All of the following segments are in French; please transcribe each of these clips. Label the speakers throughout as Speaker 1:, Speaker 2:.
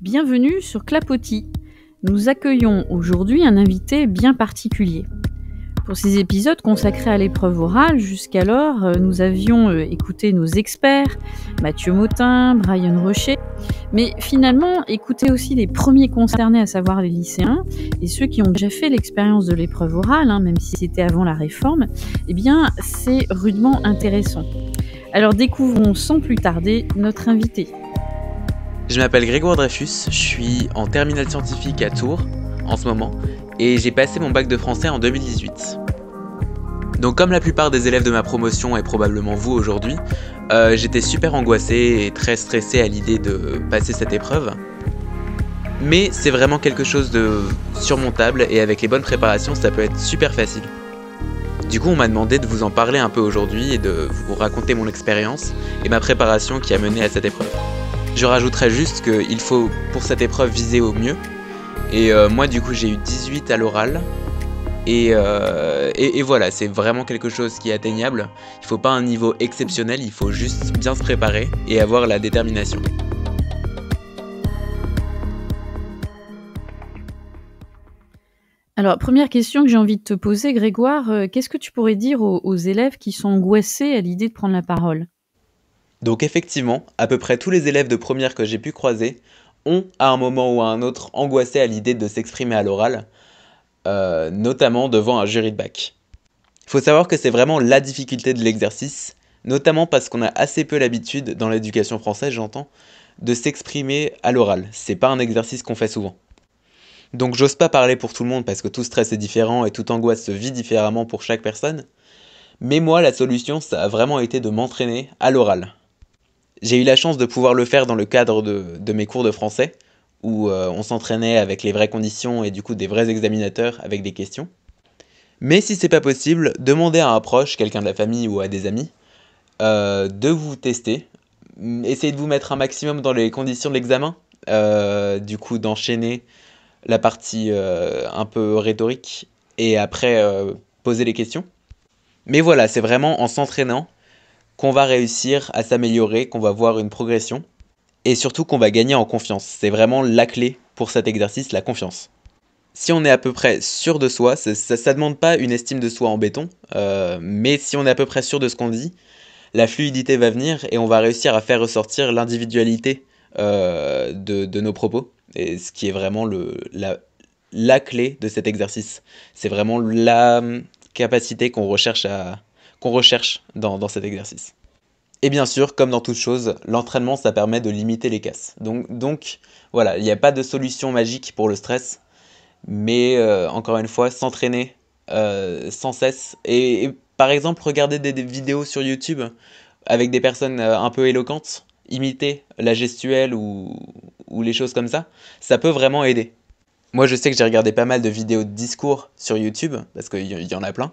Speaker 1: Bienvenue sur Clapotis. Nous accueillons aujourd'hui un invité bien particulier. Pour ces épisodes consacrés à l'épreuve orale, jusqu'alors, nous avions écouté nos experts, Mathieu Motin, Brian Rocher, mais finalement, écouter aussi les premiers concernés, à savoir les lycéens, et ceux qui ont déjà fait l'expérience de l'épreuve orale, même si c'était avant la réforme, eh bien, c'est rudement intéressant. Alors découvrons sans plus tarder notre invité.
Speaker 2: Je m'appelle Grégoire Dreyfus, je suis en terminale scientifique à Tours en ce moment et j'ai passé mon bac de français en 2018. Donc comme la plupart des élèves de ma promotion et probablement vous aujourd'hui, j'étais super angoissé et très stressé à l'idée de passer cette épreuve. Mais c'est vraiment quelque chose de surmontable et avec les bonnes préparations ça peut être super facile. Du coup on m'a demandé de vous en parler un peu aujourd'hui et de vous raconter mon expérience et ma préparation qui a mené à cette épreuve. Je rajouterais juste qu'il faut pour cette épreuve viser au mieux. Et moi du coup j'ai eu 18 à l'oral. Et voilà, c'est vraiment quelque chose qui est atteignable. Il faut pas un niveau exceptionnel, il faut juste bien se préparer et avoir la détermination.
Speaker 1: Alors, première question que j'ai envie de te poser, Grégoire, qu'est-ce que tu pourrais dire aux élèves qui sont angoissés à l'idée de prendre la parole ?
Speaker 2: Donc effectivement, à peu près tous les élèves de première que j'ai pu croiser ont à un moment ou à un autre angoissé à l'idée de s'exprimer à l'oral, notamment devant un jury de bac. Il faut savoir que c'est vraiment la difficulté de l'exercice, notamment parce qu'on a assez peu l'habitude, dans l'éducation française j'entends, de s'exprimer à l'oral. C'est pas un exercice qu'on fait souvent. Donc j'ose pas parler pour tout le monde parce que tout stress est différent et toute angoisse se vit différemment pour chaque personne. Mais moi, la solution, ça a vraiment été de m'entraîner à l'oral. J'ai eu la chance de pouvoir le faire dans le cadre de mes cours de français, où on s'entraînait avec les vraies conditions et du coup des vrais examinateurs avec des questions. Mais si c'est pas possible, demandez à un proche, quelqu'un de la famille ou à des amis, de vous tester. Essayez de vous mettre un maximum dans les conditions de l'examen, du coup d'enchaîner la partie un peu rhétorique et après poser les questions. Mais voilà, c'est vraiment en s'entraînant qu'on va réussir à s'améliorer, qu'on va voir une progression et surtout qu'on va gagner en confiance. C'est vraiment la clé pour cet exercice, la confiance. Si on est à peu près sûr de soi, ça demande pas une estime de soi en béton, mais si on est à peu près sûr de ce qu'on dit, la fluidité va venir et on va réussir à faire ressortir l'individualité de nos propos, et ce qui est vraiment la clé de cet exercice. C'est vraiment la capacité qu'on recherche dans cet exercice. Et bien sûr, comme dans toute chose, l'entraînement ça permet de limiter les casses. Donc voilà, il n'y a pas de solution magique pour le stress, mais encore une fois, s'entraîner sans cesse. Et par exemple, regarder des vidéos sur YouTube avec des personnes un peu éloquentes, imiter la gestuelle ou les choses comme ça peut vraiment aider. Moi, je sais que j'ai regardé pas mal de vidéos de discours sur YouTube, parce qu'il y en a plein,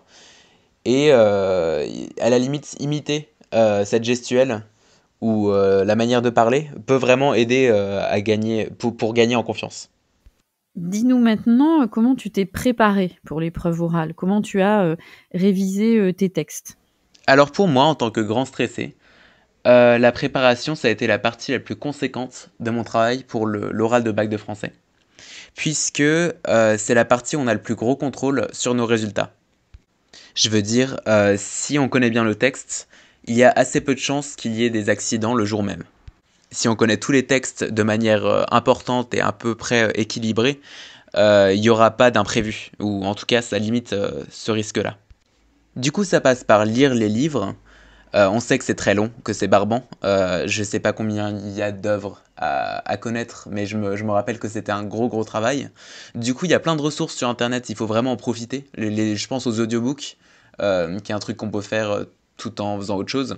Speaker 2: et à la limite, imiter cette gestuelle ou la manière de parler peut vraiment aider à gagner, pour gagner en confiance.
Speaker 1: Dis-nous maintenant comment tu t'es préparé pour l'épreuve orale, comment tu as révisé tes textes.
Speaker 2: Alors pour moi, en tant que grand stressé, la préparation, ça a été la partie la plus conséquente de mon travail pour l'oral de bac de français, puisque c'est la partie où on a le plus gros contrôle sur nos résultats. Je veux dire, si on connaît bien le texte, il y a assez peu de chances qu'il y ait des accidents le jour même. Si on connaît tous les textes de manière importante et à peu près équilibrée, il n'y aura pas d'imprévu, ou en tout cas ça limite ce risque-là. Du coup ça passe par lire les livres. On sait que c'est très long, que c'est barbant. Je sais pas combien il y a d'œuvres à connaître, mais je me rappelle que c'était un gros travail. Du coup, il y a plein de ressources sur Internet, il faut vraiment en profiter. Je pense aux audiobooks, qui est un truc qu'on peut faire tout en faisant autre chose,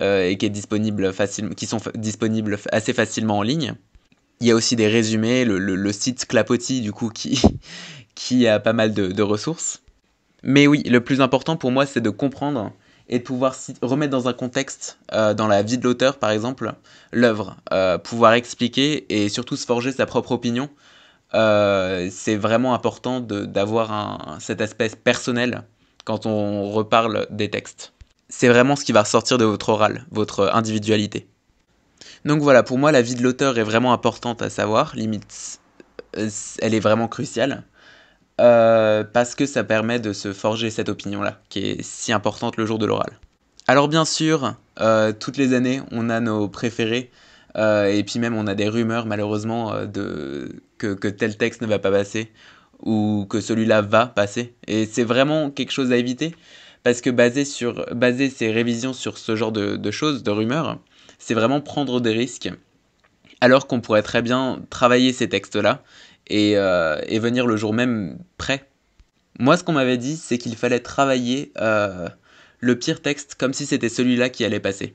Speaker 2: et qui sont disponibles assez facilement en ligne. Il y a aussi des résumés, le site Clapotis, du coup, qui a pas mal de ressources. Mais oui, le plus important pour moi, c'est de comprendre et de pouvoir remettre dans un contexte, dans la vie de l'auteur par exemple, l'œuvre, pouvoir expliquer et surtout se forger sa propre opinion. C'est vraiment important d'avoir cet aspect personnel quand on reparle des textes. C'est vraiment ce qui va ressortir de votre oral, votre individualité. Donc voilà, pour moi, la vie de l'auteur est vraiment importante à savoir, limite, elle est vraiment cruciale, parce que ça permet de se forger cette opinion-là, qui est si importante le jour de l'oral. Alors bien sûr, toutes les années, on a nos préférés, et puis même on a des rumeurs malheureusement que tel texte ne va pas passer, ou que celui-là va passer. Et c'est vraiment quelque chose à éviter, parce que baser ses révisions sur ce genre de choses, de rumeurs, c'est vraiment prendre des risques, alors qu'on pourrait très bien travailler ces textes-là, et venir le jour même prêt. Moi, ce qu'on m'avait dit, c'est qu'il fallait travailler le pire texte comme si c'était celui-là qui allait passer.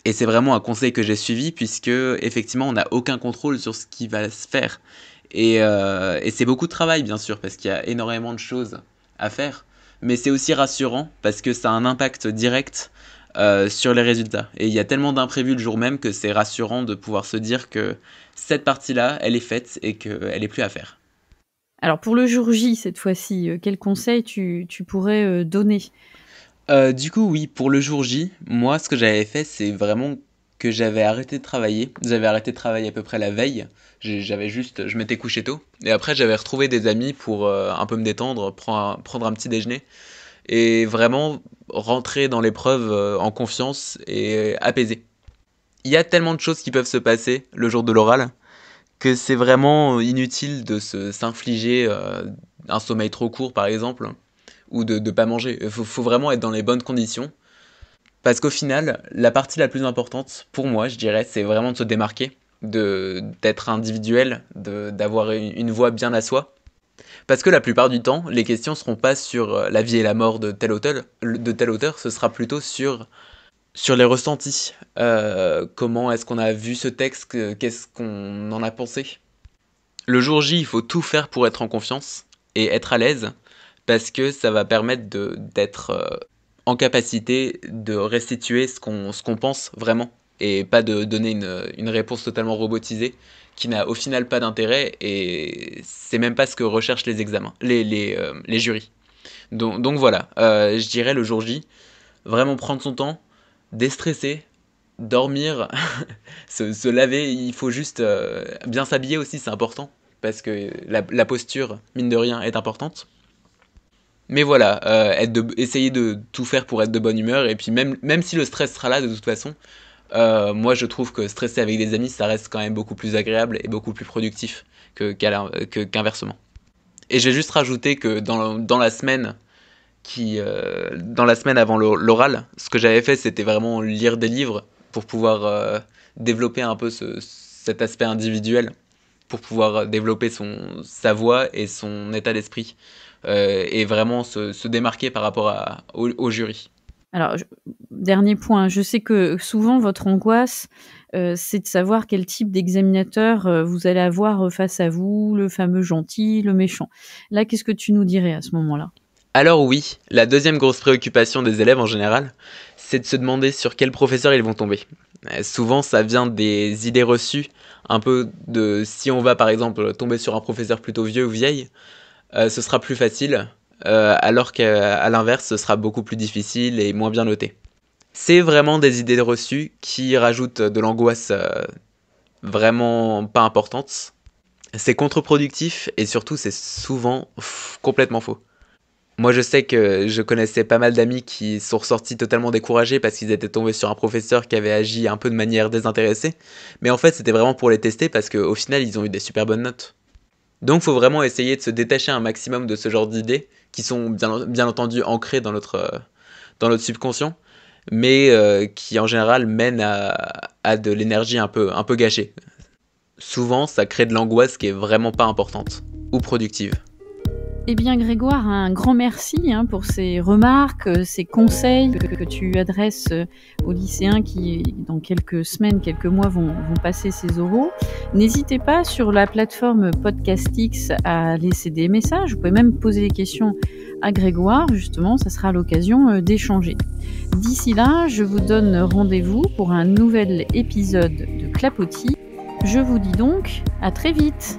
Speaker 2: Et c'est vraiment un conseil que j'ai suivi, puisque effectivement on n'a aucun contrôle sur ce qui va se faire. Et c'est beaucoup de travail bien sûr, parce qu'il y a énormément de choses à faire. Mais c'est aussi rassurant, parce que ça a un impact direct sur les résultats. Et il y a tellement d'imprévus le jour même que c'est rassurant de pouvoir se dire que cette partie-là, elle est faite et qu'elle n'est plus à faire.
Speaker 1: Alors pour le jour J, cette fois-ci, quel conseil tu pourrais donner ?
Speaker 2: Du coup, oui, pour le jour J, moi, ce que j'avais fait, c'est vraiment que j'avais arrêté de travailler. J'avais arrêté de travailler à peu près la veille. Je m'étais couché tôt. Et après, j'avais retrouvé des amis pour un peu me détendre, prendre un petit déjeuner. Et vraiment rentrer dans l'épreuve en confiance et apaisé. Il y a tellement de choses qui peuvent se passer le jour de l'oral que c'est vraiment inutile de s'infliger un sommeil trop court, par exemple, ou de pas manger. Faut vraiment être dans les bonnes conditions. Parce qu'au final, la partie la plus importante, pour moi, je dirais, c'est vraiment de se démarquer, d'être individuel, d'avoir une voix bien à soi. Parce que la plupart du temps, les questions seront pas sur la vie et la mort de tel auteur, ce sera plutôt sur les ressentis. Comment est-ce qu'on a vu ce texte, qu'est-ce qu'on en a pensé. Le jour J, il faut tout faire pour être en confiance et être à l'aise, parce que ça va permettre d'être en capacité de restituer ce qu'on pense vraiment, et pas de donner une réponse totalement robotisée qui n'a au final pas d'intérêt, et c'est même pas ce que recherchent les examens, les jurys. Donc voilà, je dirais le jour J, vraiment prendre son temps, déstresser, dormir, se laver, il faut juste bien s'habiller aussi, c'est important, parce que la posture, mine de rien, est importante. Mais voilà, essayer de tout faire pour être de bonne humeur, et puis même si le stress sera là de toute façon, moi je trouve que stresser avec des amis, ça reste quand même beaucoup plus agréable et beaucoup plus productif qu'inversement. Et je vais juste rajouter que dans la semaine avant l'oral, ce que j'avais fait, c'était vraiment lire des livres pour pouvoir développer un peu cet aspect individuel, pour pouvoir développer sa voix et son état d'esprit, et vraiment se démarquer par rapport au jury.
Speaker 1: Alors, dernier point, je sais que souvent votre angoisse, c'est de savoir quel type d'examinateur vous allez avoir face à vous, le fameux gentil, le méchant. Là, qu'est-ce que tu nous dirais à ce moment-là ?
Speaker 2: Alors oui, la deuxième grosse préoccupation des élèves en général, c'est de se demander sur quel professeur ils vont tomber. Souvent, ça vient des idées reçues, un peu de si on va par exemple tomber sur un professeur plutôt vieux ou vieille, ce sera plus facile, alors qu'à l'inverse, ce sera beaucoup plus difficile et moins bien noté. C'est vraiment des idées reçues qui rajoutent de l'angoisse vraiment pas importante. C'est contre-productif et surtout c'est souvent complètement faux. Moi je sais que je connaissais pas mal d'amis qui sont ressortis totalement découragés parce qu'ils étaient tombés sur un professeur qui avait agi un peu de manière désintéressée, mais en fait c'était vraiment pour les tester parce qu'au final ils ont eu des super bonnes notes. Donc faut vraiment essayer de se détacher un maximum de ce genre d'idées qui sont bien entendu ancrées dans notre subconscient, mais qui en général mènent à de l'énergie un peu gâchée. Souvent ça crée de l'angoisse qui est vraiment pas importante ou productive.
Speaker 1: Eh bien Grégoire, un grand merci pour ces remarques, ces conseils que tu adresses aux lycéens qui, dans quelques semaines, quelques mois, vont passer ces oraux. N'hésitez pas sur la plateforme Podcastix à laisser des messages. Vous pouvez même poser des questions à Grégoire, justement, ça sera l'occasion d'échanger. D'ici là, je vous donne rendez-vous pour un nouvel épisode de Clapotis. Je vous dis donc à très vite.